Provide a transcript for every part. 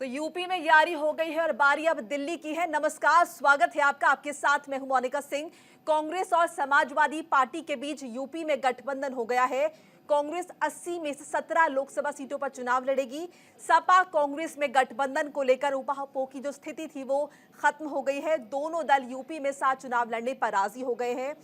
तो यूपी में यारी हो गई है और बारी अब दिल्ली की है। नमस्कार, स्वागत है आपका। आपके साथ मैं हूं मोनिका सिंह। कांग्रेस और समाजवादी पार्टी के बीच यूपी में गठबंधन हो गया है। कांग्रेस 80 में से 17 लोकसभा सीटों पर चुनाव लड़ेगी। सपा कांग्रेस में गठबंधन को लेकर ऊहापोह की जो स्थिति थी वो खत्म हो गई है। दोनों दल यूपी में साथ चुनाव लड़ने पर राजी हो गए हैं।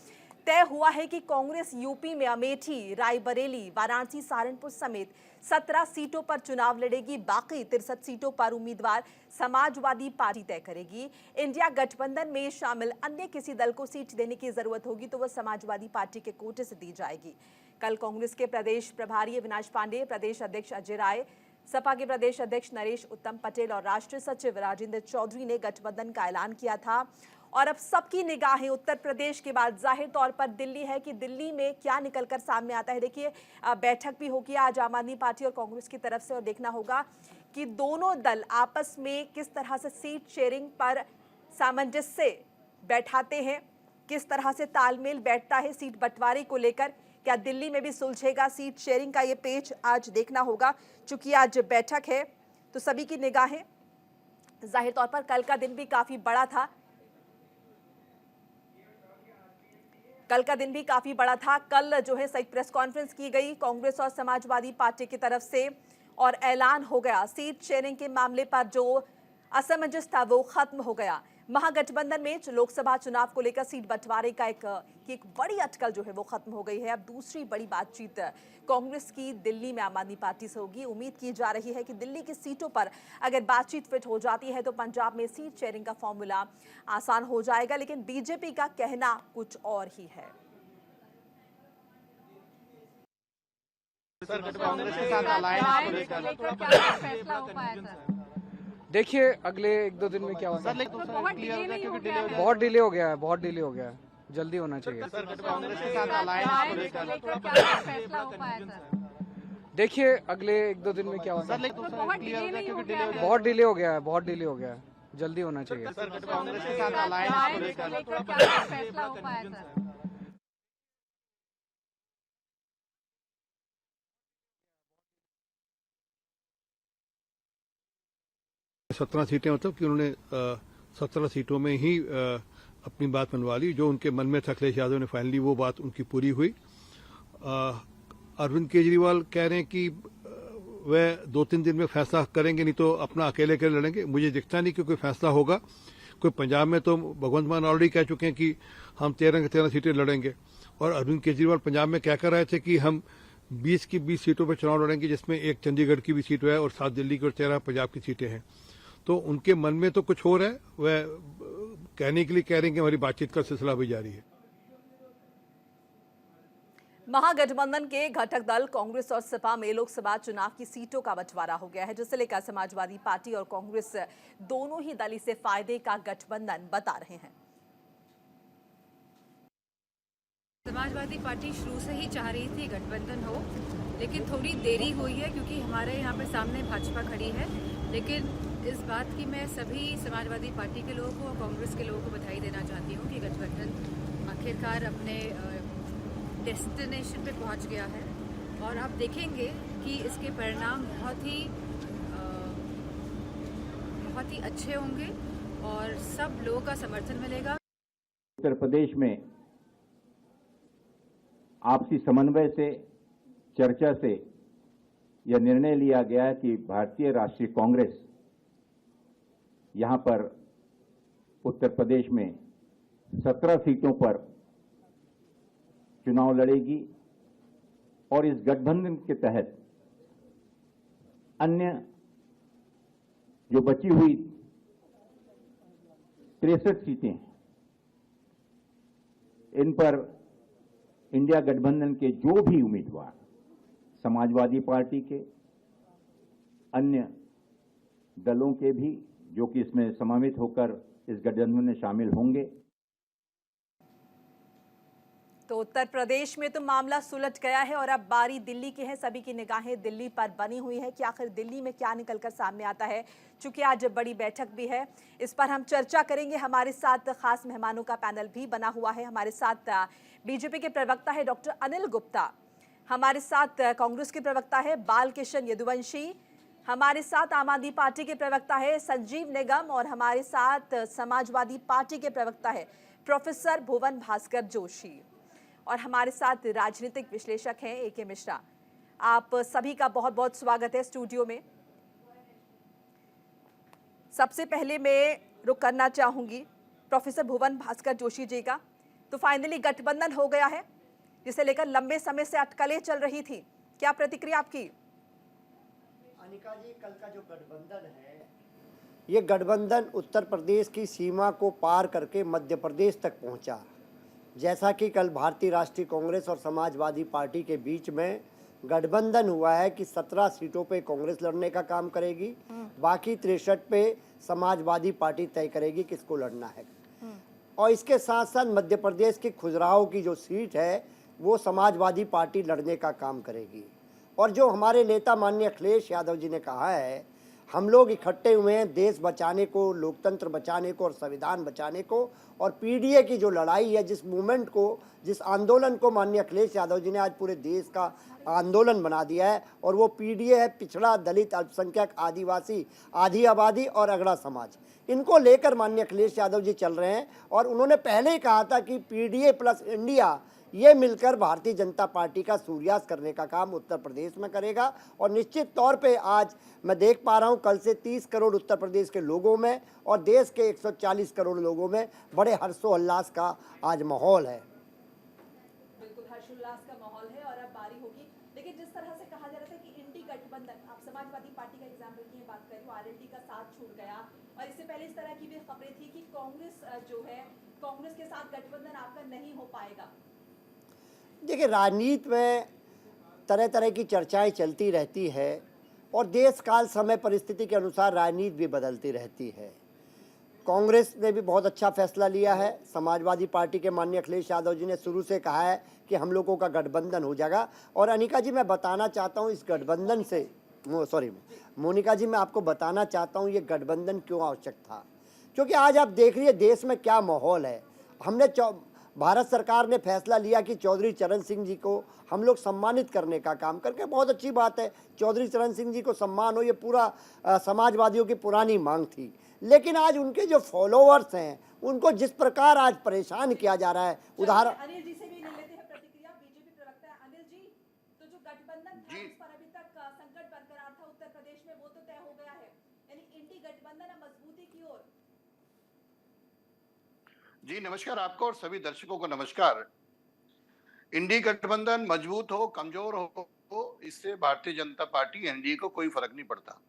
तय हुआ है कि कांग्रेस यूपी में अमेठी, रायबरेली, वाराणसी, सहारनपुर समेत 17 सीटों पर चुनाव लड़ेगी। बाकी 63 सीटों पर उम्मीदवार समाजवादी पार्टी तय करेगी। इंडिया गठबंधन में शामिल अन्य किसी दल को सीट देने की जरूरत होगी तो वह समाजवादी पार्टी के कोटे से दी जाएगी। कल कांग्रेस के प्रदेश प्रभारी अविनाश पांडे, प्रदेश अध्यक्ष अजय राय, सपा के प्रदेश अध्यक्ष नरेश उत्तम पटेल और राष्ट्रीय सचिव राजेंद्र चौधरी ने गठबंधन का ऐलान किया था। और अब सबकी निगाहें उत्तर प्रदेश के बाद जाहिर तौर पर दिल्ली है कि दिल्ली में क्या निकलकर सामने आता है। देखिए, बैठक भी होगी आज आम आदमी पार्टी और कांग्रेस की तरफ से और देखना होगा कि दोनों दल आपस में किस तरह से सीट शेयरिंग पर सामंजस्य बैठाते हैं, किस तरह से तालमेल बैठता है सीट बंटवारे को लेकर। क्या दिल्ली में भी सुलझेगा सीट शेयरिंग का ये पेच, आज देखना होगा। चूंकि आज बैठक है तो सभी की निगाहें जाहिर तौर पर, कल का दिन भी काफी बड़ा था। कल जो है संयुक्त प्रेस कॉन्फ्रेंस की गई कांग्रेस और समाजवादी पार्टी की तरफ से और ऐलान हो गया सीट शेयरिंग के मामले पर जो असमंजस था वो खत्म हो गया। महागठबंधन में लोकसभा चुनाव को लेकर सीट बंटवारे का एक बड़ी अटकल जो है वो खत्म हो गई है। अब दूसरी बड़ी बातचीत कांग्रेस की दिल्ली में आम आदमी पार्टी से होगी। उम्मीद की जा रही है कि दिल्ली की सीटों पर अगर बातचीत फिट हो जाती है तो पंजाब में सीट शेयरिंग का फॉर्मूला आसान हो जाएगा। लेकिन बीजेपी का कहना कुछ और ही है। कांग्रेस के साथ अलायंस को लेकर क्या फैसला हो पाया सर? देखिए अगले 1-2 दिन में क्या होता है। बहुत डिले हो गया है, जल्दी होना चाहिए। कांग्रेस के साथ अलायंस को लेकर क्या फैसला हो पाया सर? देखिए अगले 1-2 दिन में क्या होता है। बहुत डिले हो गया है, जल्दी होना चाहिए। कांग्रेस के साथ अलायंस को लेकर क्या फैसला हो पाया सर? 17 सीटें, मतलब कि उन्होंने 17 सीटों में ही अपनी बात मनवा ली। जो उनके मन में था अखिलेश यादव ने, फाइनली वो बात उनकी पूरी हुई। अरविंद केजरीवाल कह रहे हैं कि वह 2-3 दिन में फैसला करेंगे, नहीं तो अपना अकेले लड़ेंगे। मुझे दिखता नहीं कि कोई फैसला होगा। कोई पंजाब में तो भगवंत मान ऑलरेडी कह चुके हैं कि हम 13 सीटें लड़ेंगे। और अरविंद केजरीवाल पंजाब में क्या कर रहे थे कि हम 20 की 20 सीटों पर चुनाव लड़ेंगे, जिसमें एक चंडीगढ़ की भी सीट है और 7 दिल्ली की और 13 पंजाब की सीटें हैं। तो उनके मन में तो कुछ हो रहा है, वह कहने के लिए कह रहे हैं कि हमारी बातचीत का सिलसिला भी जारी है। महागठबंधन के घटक दल कांग्रेस और सपा में लोकसभा चुनाव की सीटों का बंटवारा हो गया है, जिसे लेकर समाजवादी पार्टी और कांग्रेस दोनों ही दल इसे फायदे का गठबंधन बता रहे हैं। समाजवादी पार्टी शुरू से ही चाह रही थी गठबंधन हो, लेकिन थोड़ी देरी हुई है क्योंकि हमारे यहाँ पे सामने भाजपा खड़ी है। लेकिन इस बात की मैं सभी समाजवादी पार्टी के लोगों को और कांग्रेस के लोगों को बधाई देना चाहती हूँ कि गठबंधन आखिरकार अपने डेस्टिनेशन पे पहुँच गया है। और आप देखेंगे कि इसके परिणाम बहुत ही अच्छे होंगे और सब लोगों का समर्थन मिलेगा। उत्तर प्रदेश में आपसी समन्वय से, चर्चा से यह निर्णय लिया गया है कि भारतीय राष्ट्रीय कांग्रेस यहां पर उत्तर प्रदेश में 17 सीटों पर चुनाव लड़ेगी और इस गठबंधन के तहत अन्य जो बची हुई 63 सीटें हैं, इन पर इंडिया गठबंधन के जो भी उम्मीदवार समाजवादी पार्टी के, अन्य दलों के भी जो कि इसमें समावित होकर इस गठबंधन में शामिल होंगे। तो उत्तर प्रदेश में तो मामला सुलझ गया है और अब बारी दिल्ली की है। सभी की निगाहें दिल्ली पर बनी हुई है कि आखिर दिल्ली में क्या निकलकर सामने आता है। चूंकि आज बड़ी बैठक भी है, इस पर हम चर्चा करेंगे। हमारे साथ खास मेहमानों का पैनल भी बना हुआ है। हमारे साथ बीजेपी के प्रवक्ता है डॉक्टर अनिल गुप्ता, हमारे साथ कांग्रेस के प्रवक्ता है बालकृष्ण यदुवंशी, हमारे साथ आम आदमी पार्टी के प्रवक्ता है संजीव निगम और हमारे साथ समाजवादी पार्टी के प्रवक्ता है प्रोफेसर भुवन भास्कर जोशी और हमारे साथ राजनीतिक विश्लेषक हैं AK मिश्रा। आप सभी का बहुत बहुत स्वागत है स्टूडियो में। सबसे पहले मैं रुक करना चाहूंगी प्रोफेसर भुवन भास्कर जोशी जी का। तो फाइनली गठबंधन हो गया है जिसे लेकर लंबे समय से अटकलें चल रही थी, क्या प्रतिक्रिया आपकी? अनिका जी, कल का जो गठबंधन है, ये गठबंधन उत्तर प्रदेश की सीमा को पार करके मध्य प्रदेश तक पहुंचा। जैसा कि कल भारतीय राष्ट्रीय कांग्रेस और समाजवादी पार्टी के बीच में गठबंधन हुआ है कि 17 सीटों पे कांग्रेस लड़ने का काम करेगी, बाकी 63 पे समाजवादी पार्टी तय करेगी किसको लड़ना है। और इसके साथ साथ मध्य प्रदेश की खुजराहो की जो सीट है वो समाजवादी पार्टी लड़ने का काम करेगी। और जो हमारे नेता माननीय अखिलेश यादव जी ने कहा है, हम लोग इकट्ठे हुए हैं देश बचाने को, लोकतंत्र बचाने को और संविधान बचाने को। और PDA की जो लड़ाई है, जिस मूवमेंट को, जिस आंदोलन को माननीय अखिलेश यादव जी ने आज पूरे देश का आंदोलन बना दिया है, और वो PDA है पिछड़ा, दलित, अल्पसंख्यक, आदिवासी, आधी आबादी और अगड़ा समाज। इनको लेकर माननीय अखिलेश यादव जी चल रहे हैं। और उन्होंने पहले ही कहा था कि PDA प्लस इंडिया ये मिलकर भारतीय जनता पार्टी का सूर्यास्त करने का काम उत्तर प्रदेश में करेगा। और निश्चित तौर पे आज मैं देख पा रहा हूँ कल से 30 करोड़ उत्तर प्रदेश के लोगों में और देश के 140 करोड़ लोगों में बड़े हर्षोल्लास का आज माहौल है। बिल्कुल हर्षोल्लास का माहौल है और अब बारी होगी। लेकिन जिस तरह से कहा जा रहा था कि इंडी गठबंधन, आप समाजवादी पार्टी का एग्जाम्पल की बात करें, RLD का साथ छूट गया और इससे पहले इस तरह की भी खबरें थी कि कांग्रेस जो है, कांग्रेस के साथ गठबंधन आपका नहीं हो पाएगा। देखिए, राजनीति में तरह तरह की चर्चाएं चलती रहती है और देश काल समय परिस्थिति के अनुसार राजनीति भी बदलती रहती है। कांग्रेस ने भी बहुत अच्छा फैसला लिया है। समाजवादी पार्टी के माननीय अखिलेश यादव जी ने शुरू से कहा है कि हम लोगों का गठबंधन हो जाएगा। और अनिका जी, मैं बताना चाहता हूँ इस गठबंधन से, मोनिका जी, मैं आपको बताना चाहता हूँ ये गठबंधन क्यों आवश्यक था। क्योंकि आज आप देख रही है देश में क्या माहौल है। भारत सरकार ने फैसला लिया कि चौधरी चरण सिंह जी को हम लोग सम्मानित करने का काम करके, बहुत अच्छी बात है, चौधरी चरण सिंह जी को सम्मान हो, ये पूरा समाजवादियों की पुरानी मांग थी। लेकिन आज उनके जो फॉलोअर्स हैं उनको जिस प्रकार आज परेशान किया जा रहा है, उदाहरण अनिल जी से भी ले लेते हैं प्रतिक्रिया। बीजेपी प्रवक्ता है अनिल जी, तो जो गठबंधन था उस पर अभी तक संकट बरकरार था उत्तर प्रदेश में, वो तो तय हो गया है, यानी इंडी गठबंधन अब मजबूती की ओर। जी नमस्कार आपको और सभी दर्शकों को नमस्कार। इंडी गठबंधन मजबूत हो कमजोर हो, इससे भारतीय जनता पार्टी एनडीए को कोई फर्क नहीं पड़ता।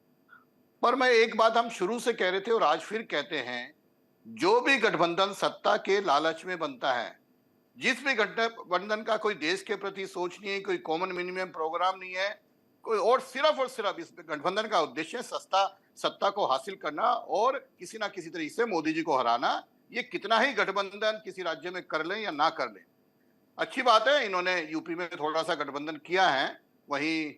पर मैं एक बात हम शुरू से कह रहे थे और आज फिर कहते हैं, जो भी गठबंधन सत्ता के लालच में बनता है, जिस भी गठबंधन का कोई देश के प्रति सोच नहीं है, कोई कॉमन मिनिमम प्रोग्राम नहीं है, कोई और सिर्फ इस गठबंधन का उद्देश्य सत्ता को हासिल करना और किसी ना किसी तरीके से मोदी जी को हराना। ये कितना ही गठबंधन किसी राज्य में कर लें या ना कर लें, अच्छी बात है। इन्होंने यूपी में थोड़ा सा गठबंधन किया है, वहीं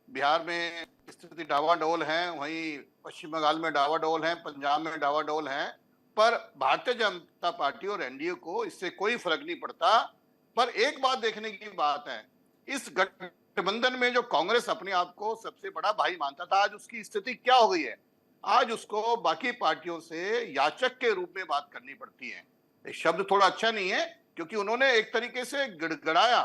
बिहार में स्थिति डावाडोल है, वहीं पश्चिम बंगाल में डावाडोल है, पंजाब में डावाडोल है। पर भारतीय जनता पार्टी और एनडीए को इससे कोई फर्क नहीं पड़ता। पर एक बात देखने की बात है, इस गठबंधन में जो कांग्रेस अपने आप को सबसे बड़ा भाई मानता था, आज उसकी स्थिति क्या हो गई है। आज उसको बाकी पार्टियों से याचक के रूप में बात करनी पड़ती है। ये शब्द थोड़ा अच्छा नहीं है, क्योंकि उन्होंने एक तरीके से गिड़गिड़ाया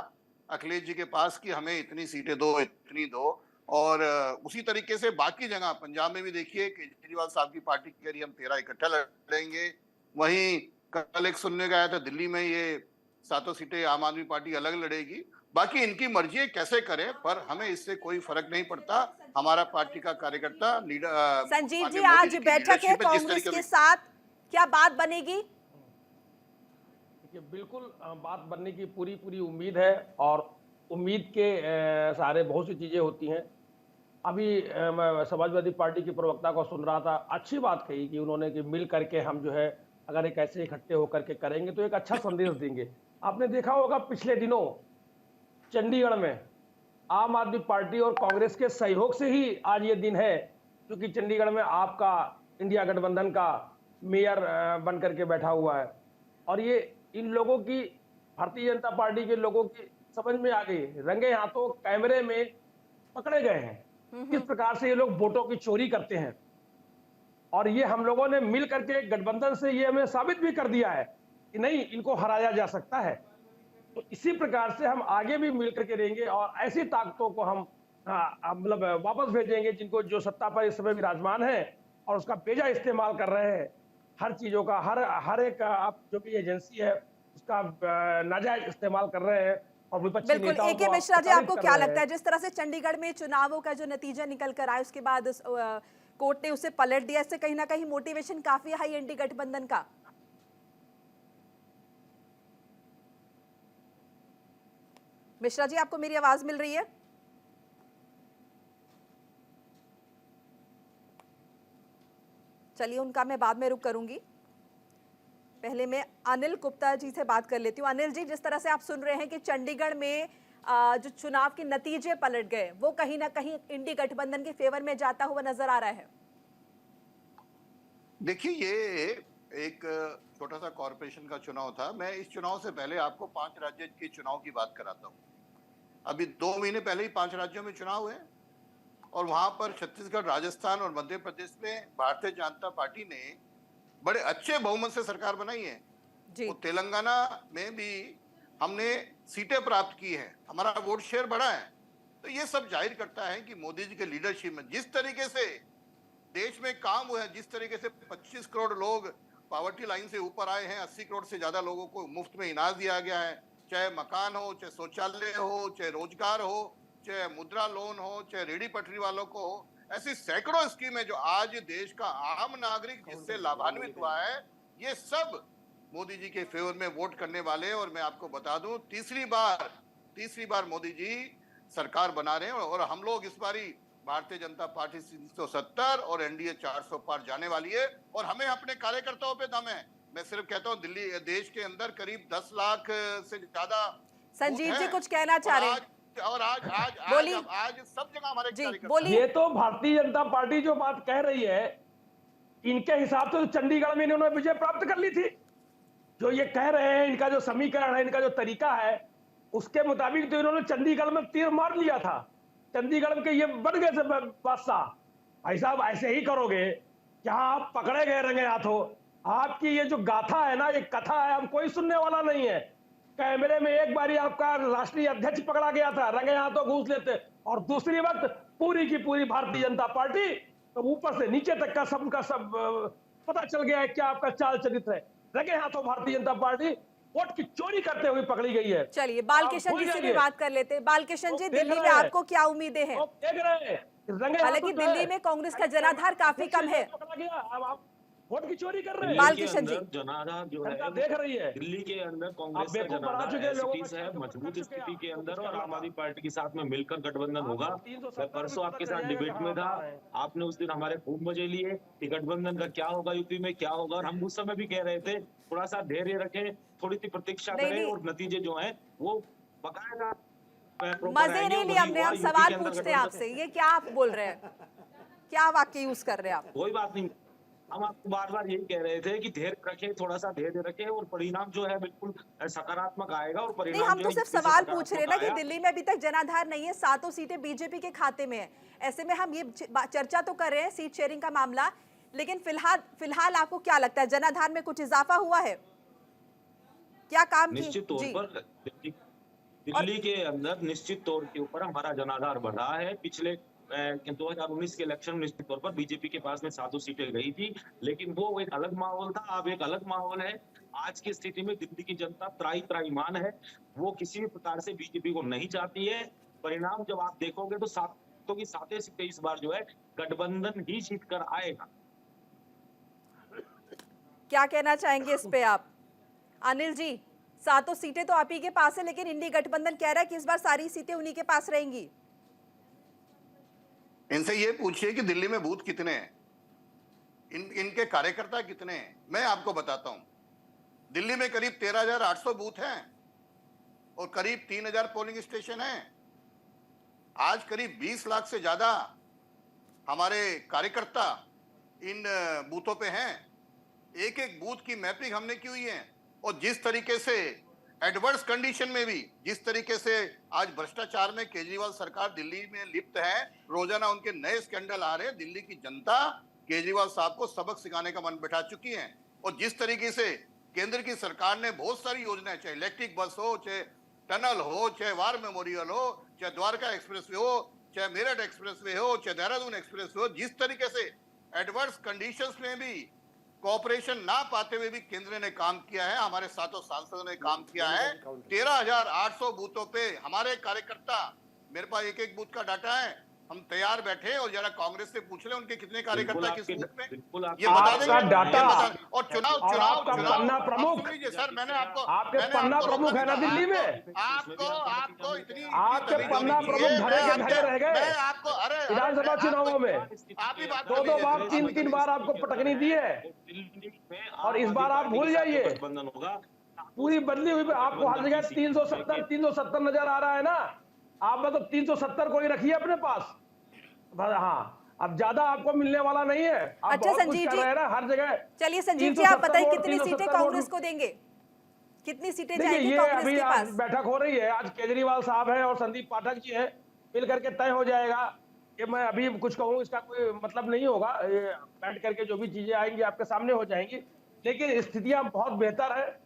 अखिलेश जी के पास कि हमें इतनी सीटें दो, इतनी दो। और उसी तरीके से बाकी जगह, पंजाब में भी देखिए केजरीवाल साहब की पार्टी कह रही हम 13 इकट्ठा लड़ेंगे। वहीं कल एक सुनने का आया था दिल्ली में, ये 7 सीटें आम आदमी पार्टी अलग लड़ेगी। बाकी इनकी मर्जी है, कैसे करें, पर हमें इससे कोई फर्क नहीं पड़ता। हमारा पार्टी का कार्यकर्ता लीडर संजीव जी, आज बैठक है कांग्रेस के साथ, क्या बात बनेगी? बिल्कुल बात बनने की पूरी उम्मीद है और उम्मीद के सहारे बहुत सी चीजें होती हैं। अभी मैं समाजवादी पार्टी की प्रवक्ता को सुन रहा था, अच्छी बात कही कि उन्होंने कि मिल करके हम जो है अगर एक ऐसे इकट्ठे होकर के करेंगे तो एक अच्छा संदेश देंगे। आपने देखा होगा पिछले दिनों चंडीगढ़ में आम आदमी पार्टी और कांग्रेस के सहयोग से ही आज ये दिन है, क्योंकि चंडीगढ़ में आपका इंडिया गठबंधन का मेयर बन करके बैठा हुआ है। और ये इन लोगों की, भारतीय जनता पार्टी के लोगों की समझ में आ गई, रंगे हाथों कैमरे में पकड़े गए हैं किस प्रकार से ये लोग वोटों की चोरी करते हैं। और ये हम लोगों ने मिल करके गठबंधन से ये हमें साबित भी कर दिया है कि नहीं, इनको हराया जा सकता है। तो इसी प्रकार से हम आगे भी मिल करके रहेंगे और ऐसी ताकतों को हम मतलब वापस भेजेंगे जिनको, जो सत्ता पर इस समय विराजमान है और उसका बेजा इस्तेमाल कर रहे हैं। हर चीजों का हर एक आप जो भी एजेंसी है उसका नाजायज इस्तेमाल कर रहे हैं और विपक्षी बिल्कुल। नेताओं ए.के. को मिश्रा जी, प्रताड़ित आपको कर क्या रहे लगता है हैं। जिस तरह से चंडीगढ़ में चुनावों का जो नतीजा निकल कर आया उसके बाद कोर्ट ने उसे पलट दिया, इससे कहीं ना कहीं मोटिवेशन काफी हाई एनडी गठबंधन का? मिश्रा जी, आपको मेरी आवाज मिल रही है? चलिए, उनका मैं बाद में रुक करूंगी। पहले मैं अनिल गुप्ता जी से बात कर लेती हूँ। अनिल जी, जिस तरह से आप सुन रहे हैं कि चंडीगढ़ में जो चुनाव के नतीजे पलट गए, वो कहीं ना कहीं इंडी गठबंधन के फेवर में जाता हुआ नजर आ रहा है। देखिए, ये एक छोटा सा कॉर्पोरेशन का चुनाव था। मैं इस चुनाव से पहले आपको 5 राज्य के चुनाव की बात कराता हूँ। अभी 2 महीने पहले ही 5 राज्यों में चुनाव हुए और वहां पर छत्तीसगढ़, राजस्थान और मध्य प्रदेश में भारतीय जनता पार्टी ने बड़े अच्छे बहुमत से सरकार बनाई है। जी। और तेलंगाना में भी हमने सीटें प्राप्त की है, हमारा वोट शेयर बढ़ा है। तो ये सब जाहिर करता है कि मोदी जी के लीडरशिप में जिस तरीके से देश में काम हुआ है, जिस तरीके से 25 करोड़ लोग पॉवर्टी लाइन से ऊपर आए हैं, 80 करोड़ से ज्यादा लोगों को मुफ्त में इनाज दिया गया है, चाहे मकान हो, चाहे शौचालय हो, चाहे रोजगार हो, चाहे मुद्रा लोन हो, चाहे रेडी पटरी वालों को हो, ऐसी सैकड़ों स्कीमें जो आज देश का आम नागरिक जिससे लाभान्वित हुआ है, ये सब मोदी जी के फेवर में वोट करने वाले हैं। और मैं आपको बता दूं, तीसरी बार मोदी जी सरकार बना रहे हैं और हम लोग इस बारी भारतीय जनता पार्टी 370 और एनडीए 400 पार जाने वाली है और हमें अपने कार्यकर्ताओं पे दम है। मैं सिर्फ कहता हूं, दिल्ली देश के अंदर करीब 10 लाख से ज्यादा संजीव जी कुछ कहना चाह रहे हैं? और आज सब जगह हमारे बोलिए। ये तो भारतीय जनता पार्टी जो बात कह रही है, इनके हिसाब से तो चंडीगढ़ में इन्होंने विजय प्राप्त कर ली थी। जो ये कह रहे हैं, इनका जो समीकरण है, इनका जो तरीका है, उसके मुताबिक तो इन्होंने चंडीगढ़ में तीर मार लिया था। चंडीगढ़ के ये बन गए थे बादशाह। भाई साहब, ऐसे ही करोगे जहां आप पकड़े गए रंगे हाथों। आपकी ये जो गाथा है ना, ये कथा है, अब कोई सुनने वाला नहीं है। कैमरे में एक बारी आपका राष्ट्रीय अध्यक्ष पकड़ा गया था, रंगे हाथों घूस लेते, और दूसरी वक्त पूरी की पूरी भारतीय जनता पार्टी, तो ऊपर से नीचे तक का सबका सब पता चल गया है क्या आपका चाल चरित्र है। रंगे हाथों भारतीय जनता पार्टी वोट की चोरी करते हुए पकड़ी गई है। चलिए, बालकिशन जी से भी बात कर लेते हैं। बालकिशन जी, दिल्ली में आपको क्या उम्मीदें हैं? देख रहे हैं, हालांकि दिल्ली में कांग्रेस का जनाधार काफी कम है। अब आप वोट की चोरी कर रहे हैं। बालकिशन जी, जनाधार जो है देख रही है, दिल्ली के अंदर कांग्रेस का जनाधार एसपीस है, मजबूत स्थिति के अंदर, और आम आदमी पार्टी के साथ में मिलकर गठबंधन होगा। मैं परसों आपके साथ डिबेट में था, आपने उस दिन हमारे खूब मजे लिए कि गठबंधन का क्या होगा, यूपी में क्या होगा, और हम उस समय भी कह रहे थे थोड़ा सा धैर्य रखें, थोड़ी सी प्रतीक्षा करें और नतीजे जो है वो बकायदा मजे नहीं लिए हमने। हम सवाल पूछते हैं आपसे, ये क्या आप बोल रहे हैं, क्या वाक्य यूज कर रहे हैं आप? कोई बात नहीं, हम आपको बार बार यही कह रहे थे कि धैर्य रखें, थोड़ा सा धैर्य रखें, और परिणाम जो है बिल्कुल सकारात्मक आएगा। और परिणाम नहीं, हम तो सिर्फ सवाल पूछ रहे हैं ना कि दिल्ली में अभी तक जनाधार नहीं है, 7 सीटें बीजेपी के खाते में है। ऐसे में हम ये चर्चा तो कर रहे हैं सीट शेयरिंग का मामला, लेकिन फिलहाल आपको क्या लगता है, जनाधार में कुछ इजाफा हुआ है? क्या काम निश्चित तौर पर दिल्ली के अंदर निश्चित तौर के ऊपर हमारा जनाधार बढ़ा है। पिछले 2019 के इलेक्शन में निश्चित तौर पर बीजेपी के पास में 7 सीटें गई थी, लेकिन वो एक अलग माहौल था, अब एक अलग माहौल है। आज की स्थिति में दिल्ली की जनता त्राईमान है, वो किसी भी प्रकार से बीजेपी को नहीं चाहती है। परिणाम जब आप देखोगे तो 7 की 7 सीटें इस बार जो है गठबंधन ही जीत कर आएगा। क्या कहना चाहेंगे इस पे आप? अनिल जी, 7 सीटें तो आप ही के पास है, लेकिन इंडी गठबंधन कह रहा है कि इस बार सारी सीटें उन्हीं के पास रहेंगी। इनसे ये पूछिए कि दिल्ली में बूथ कितने हैं, इनके कार्यकर्ता कितने हैं। मैं आपको बताता हूं, दिल्ली में करीब 13,800 बूथ हैं और करीब 3,000 पोलिंग स्टेशन हैं। आज करीब 20 लाख से ज्यादा हमारे कार्यकर्ता इन बूथों पे हैं। एक एक बूथ की मैपिंग हमने की हुई है, और जिस तरीके से एडवर्स कंडीशन में भी जिस तरीके से आज भ्रष्टाचार में केजरीवाल सरकार दिल्ली में लिप्त है, रोजाना उनके नए स्कैंडल आ रहे हैं, दिल्ली की जनता केजरीवाल साहब को सबक सिखाने का मन बैठा चुकी है। और जिस तरीके से केंद्र की सरकार ने बहुत सारी योजनाएं, चाहे इलेक्ट्रिक बस हो, चाहे टनल हो, चाहे वार मेमोरियल हो, चाहे द्वारका एक्सप्रेसवे हो, चाहे मेरठ एक्सप्रेसवे हो, चाहे देहरादून एक्सप्रेसवे हो, जिस तरीके से एडवर्स कंडीशंस में भी कोऑपरेशन ना पाते हुए भी केंद्र ने काम किया है, हमारे सातों सांसदों ने काम किया है। 13,800 बूथों पे हमारे कार्यकर्ता, मेरे पास एक एक बूथ का डाटा है, हम तैयार बैठे और जरा कांग्रेस से पूछ ले उनके कितने कार्यकर्ता किस बूथ में, ये बता देंगे डाटा और चुनाव पन्ना प्रमुख, सुन लीजिए सर, मैंने आपको आपके पन्ना प्रमुख है ना दिल्ली में, आपको इतनी आपके पन्ना प्रमुख धरे के धरे रह गए। मैं आपको, अरे विधानसभा चुनावों में आप ही बात दो बार 3 बार आपको पटकनी दी है, और इस बार आप भूल जाइए, गठबंधन होगा। पूरी बदली हुई। आपको हर जगह 370 नजर आ रहा है ना, आप मतलब 370 कोई रखिए अपने पास। हाँ, अब ज्यादा आपको मिलने वाला नहीं है। आप अच्छा बहुत कुछ संजीव कर जी, रहे हैं ना हर जगह। चलिए संजीव जी, आप बताइए कितनी सीटें कांग्रेस को देंगे, कितनी सीटें जाएंगी ये कांग्रेस अभी के आज पास? बैठक हो रही है, आज केजरीवाल साहब है और संदीप पाठक जी है, मिल करके तय हो जाएगा। ये मैं अभी कुछ कहूँ इसका कोई मतलब नहीं होगा, ये बैठ करके जो भी चीजें आएंगी आपके सामने हो जाएंगी। लेकिन स्थितियां बहुत बेहतर है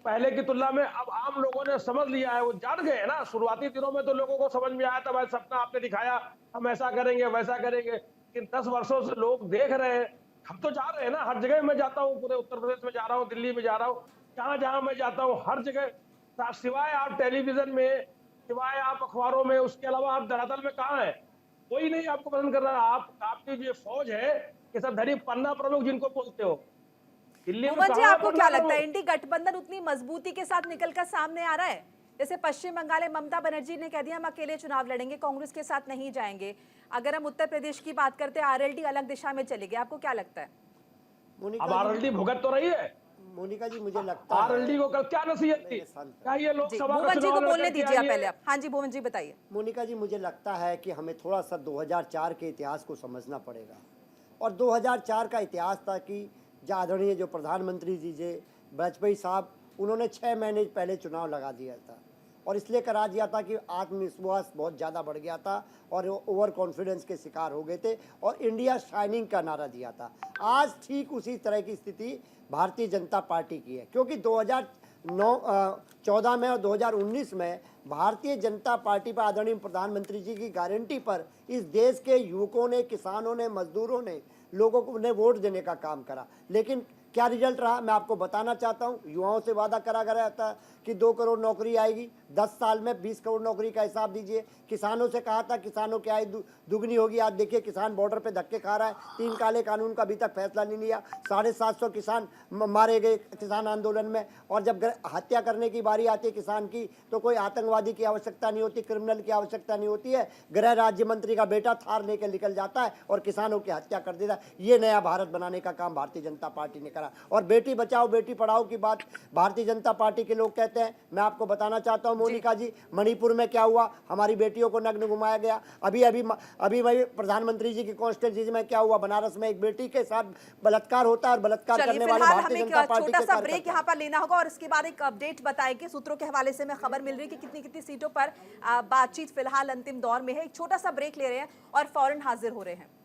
पहले की तुलना में। अब आम लोगों ने समझ लिया है, वो जान गए ना। शुरुआती दिनों में तो लोगों को समझ में आया था, भाई सपना आपने दिखाया, हम ऐसा करेंगे वैसा करेंगे, लेकिन 10 वर्षों से लोग देख रहे हैं। हम तो जा रहे हैं ना, हर जगह मैं जाता हूँ, पूरे उत्तर प्रदेश में जा रहा हूँ, दिल्ली में जा रहा हूँ, जहां जहां मैं जाता हूँ हर जगह, सिवाय आप टेलीविजन में, सिवाय आप अखबारों में, उसके अलावा आप धरातल में कहाँ है? कोई नहीं आपको पसंद कर रहा। आपकी जो फौज है कि सब धरी पन्ना प्रमुख जिनको बोलते हो, मोहन जी, आपको क्या लगता है इंडी गठबंधन उतनी मजबूती के साथ निकलकर सामने आ रहा है? जैसे पश्चिम बंगाल में ममता बनर्जी ने कह दिया हम अकेले चुनाव लड़ेंगे, कांग्रेस के साथ नहीं जाएंगे। अगर हम उत्तर प्रदेश की बात करते हैं, आरएलडी अलग दिशा में चली गई, आपको क्या लगता है? अब आरएलडी भुगत तो रही है मोनिका जी, मुझे लगता है आरएलडी को कल क्या नसीहत थी, क्या ये लोकसभा भुवन जी को बोलने दीजिए आप पहले। हाँ जी भुवन जी बताइए। मोनिका जी, मुझे लगता है कि हमें थोड़ा सा 2004 के इतिहास को समझना पड़ेगा। और 2004 का इतिहास था कि आदरणीय जो प्रधानमंत्री जी जे वाजपेयी साहब, उन्होंने 6 महीने पहले चुनाव लगा दिया था, और इसलिए करा दिया था कि आत्मविश्वास बहुत ज़्यादा बढ़ गया था और ओवर कॉन्फिडेंस के शिकार हो गए थे, और इंडिया शाइनिंग का नारा दिया था। आज ठीक उसी तरह की स्थिति भारतीय जनता पार्टी की है, क्योंकि 2014 में और 2019 में भारतीय जनता पार्टी पर आदरणीय प्रधानमंत्री जी की गारंटी पर इस देश के युवकों ने, किसानों ने, मजदूरों ने, लोगों को ने वोट देने का काम करा। लेकिन क्या रिजल्ट रहा, मैं आपको बताना चाहता हूं। युवाओं से वादा करा गया था कि 2 करोड़ नौकरी आएगी, 10 साल में 20 करोड़ नौकरी का हिसाब दीजिए। किसानों से कहा था किसानों की आय दुगनी होगी, आज देखिए किसान बॉर्डर पे धक्के खा रहा है। 3 काले कानून का अभी तक फैसला नहीं लिया। 750 किसान मारे गए किसान आंदोलन में। और जब हत्या करने की बारी आती है किसान की, तो कोई आतंकवादी की आवश्यकता नहीं होती, क्रिमिनल की आवश्यकता नहीं होती है। गृह राज्य मंत्री का बेटा थार लेकर निकल जाता है और किसानों की हत्या कर देता है। ये नया भारत बनाने का काम भारतीय जनता पार्टी ने करा। और बेटी बचाओ बेटी पढ़ाओ की बात भारतीय जनता पार्टी के लोग कहते हैं। मैं आपको बताना चाहता हूं मोनिका जी, मणिपुर में क्या हुआ, हमारी बेटियों को नग्न घुमाया गया। अभी प्रधानमंत्री जी की कॉन्स्टिट्यूंसी में क्या हुआ, बनारस में एक बेटी के साथ बलात्कार होता है और बलात्कार करने वाले भारतीय जनता पार्टी के छोटा सा ब्रेक यहाँ पर लेना होगा और इसके बाद एक अपडेट बताएंगे। सूत्रों के हवाले से मैं खबर मिल रही है कि कितनी कितनी सीटों पर बातचीत फिलहाल अंतिम दौर में है। एक छोटा सा ब्रेक ले रहे हैं और फौरन हाजिर हो रहे हैं।